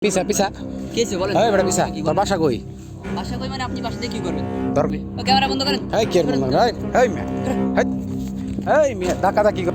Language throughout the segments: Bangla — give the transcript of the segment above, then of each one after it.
পিসা পিসা কেছে বলেন এই বড় পিসা তোর বাসা কই? বাসা কই মানে আপনি বাসা দিয়ে কি করবেন? দরকার ও ক্যামেরা বন্ধ করেন। এই কে বন্ধ কর এই মিয়া এই মিয়া ডাকা ডাকি কর।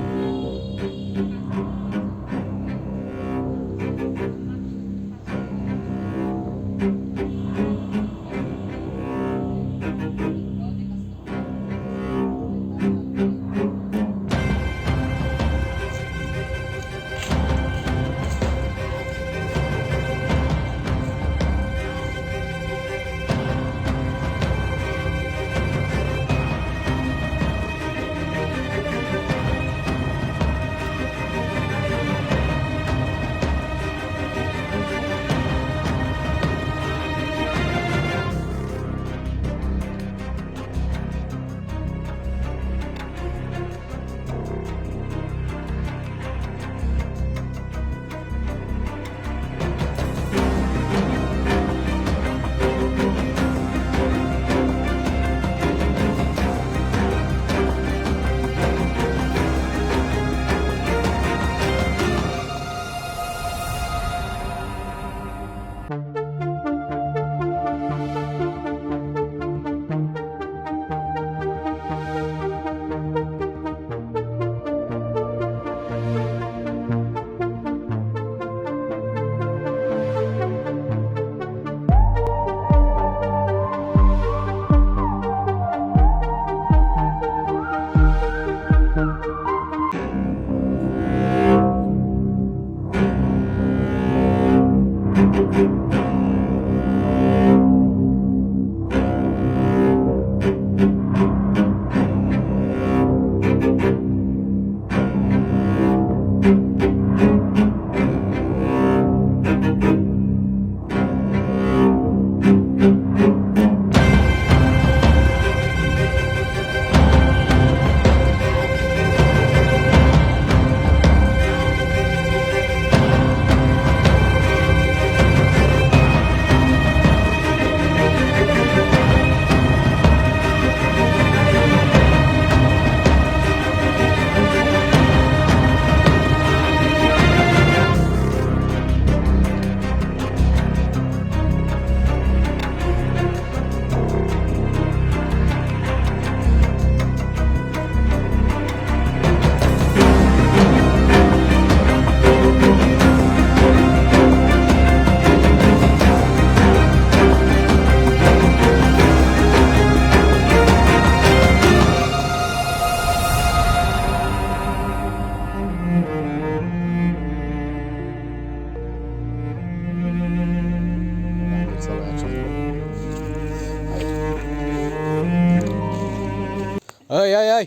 এই এই এই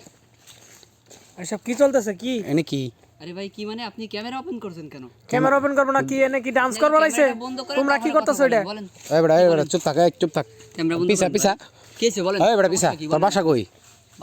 এসব কি চলতেছে? কি এনে কি? আরে ভাই কি মানে আপনি ক্যামেরা ওপেন করছেন কেন? ক্যামেরা ওপেন করবো না? কি এনে কি ডান্স করবো লাইছে? তোমরা কি করতেছো এটা? বলেন এই বড় চুপ থাক চুপ থাক। ক্যামেরা বন্ধ পিসা করেন। পিসা কেছে বলেন এই বড় পিসা তোর বাসা কই?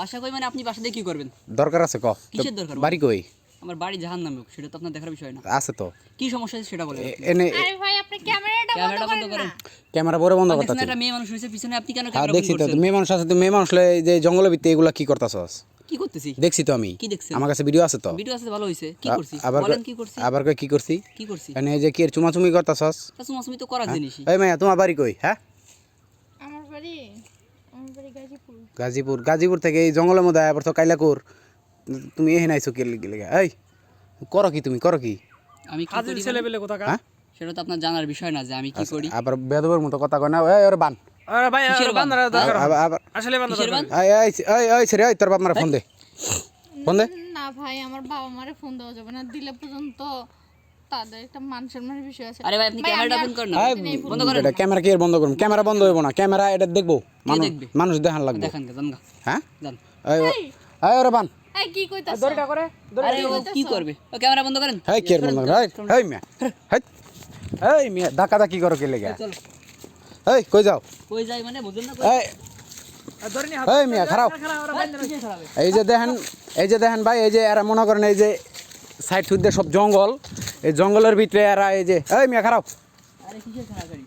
বাসা কই মানে আপনি বাসা দিয়ে কি করবেন? দরকার আছে ক। কিসের দরকার? বাড়ি কই? আমার বাড়ি জাহান্নামে, সেটা তো আপনার দেখার বিষয় না। আছে তো। কি সমস্যা আছে সেটা বলেন। এনে আরে ভাই আপনি ক্যামেরাটা ক্যামেরাটা বন্ধ বন্ধ করেন করেন। না। ক্যামেরা বড় বন্ধ দেখছেন করতেছিস? একটা মেয়ে মানুষ হইছে পিছনে, আপনি কেন হ্যাঁ ক্যামেরা বন্ধ দেখছি তো, করছেন? মেয়ে মানুষ আছে, তুই মেয়ে মানুষ এই যে জঙ্গলের ভিতরে এগুলা কি করতাছস? কি করতেছি? দেখছি তো আমি। কি দেখছেন? আমার কাছে ভিডিও আছে তো। ভিডিও আছে, ভালো হইছে। কি করছি আবার বলেন, কি করছি? আবার কই কি করছি? কি করছি? এনে এই যে কি চুমাচুমি করতাছস? চাচু মাসুমি তো করার জিনিসই। এই মাইয়া তোমার বাড়ি কই? হ্যাঁ আমার বাড়ি গাজীপুর। গাজীপুর থেকে এই জঙ্গলের মধ্যে আবার তো কাইলাকুর, তুমি এখানে আইছো কি লাগা? এই করো কি, তুমি করো কি? আমি কি হাজির করি ছেলে মানে? পেলে কোথাকার? হ্যাঁ সেটা তো আপনার জানার বিষয় না যে আমি কি করি। আবার বেদবের মতো কথা কয় না। এই ওরে বান আরে ভাই কিসের বান? বান্দারা দরকার। আবার আবার আসলে বান্দা কিসের দরকার। বান? এই এই এই এই ছেড়ে এই তোর বাপ মারা ফোন দে, ফোন দে। না ভাই আমার বাবা মারে ফোন দেওয়া যাবে না, দিলে পর্যন্ত তাদের একটা মান সম্মানের বিষয় আছে। আরে ভাই আপনি ক্যামেরাটা বন্ধ করেন না। এই বন্ধ করেন। এটা ক্যামেরা কি এর বন্ধ করুন? ক্যামেরা বন্ধ হইব না, ক্যামেরা এটা দেখবো, মানুষ দেখবে? মানুষ দেখান লাগবে। দেখান কে জানগা হ্যাঁ জান। এই এই ওরে বান এই কি কইতাছ? দড়িটা করে আরে ও কি করবে? ও ক্যামেরা বন্ধ করেন। এই কি এর বন্ধ কর? এই মিয়া এই মিয়া ডাকা ডাকি করো কি লাগা? চলো এই কই যাও? কই যাই মানে বুঝেন না? এই ধরে নি এই মিয়া খারাপ। কিসের খারাপ? এই যে দেখেন ভাই, এই যে এরা মনে করেন এই যে সাইড সুইডে সব জঙ্গল, এই জঙ্গলের ভিতরে এরা এই যে এই মিয়া খারাপ, আরে কিসের খারাপ গাড়ি?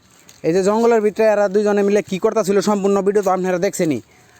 এই যে জঙ্গলের ভিতরে এরা দুইজনে মিলে কি করতেছিল সম্পূর্ণ ভিডিও তো আপনারা দেখছেনই।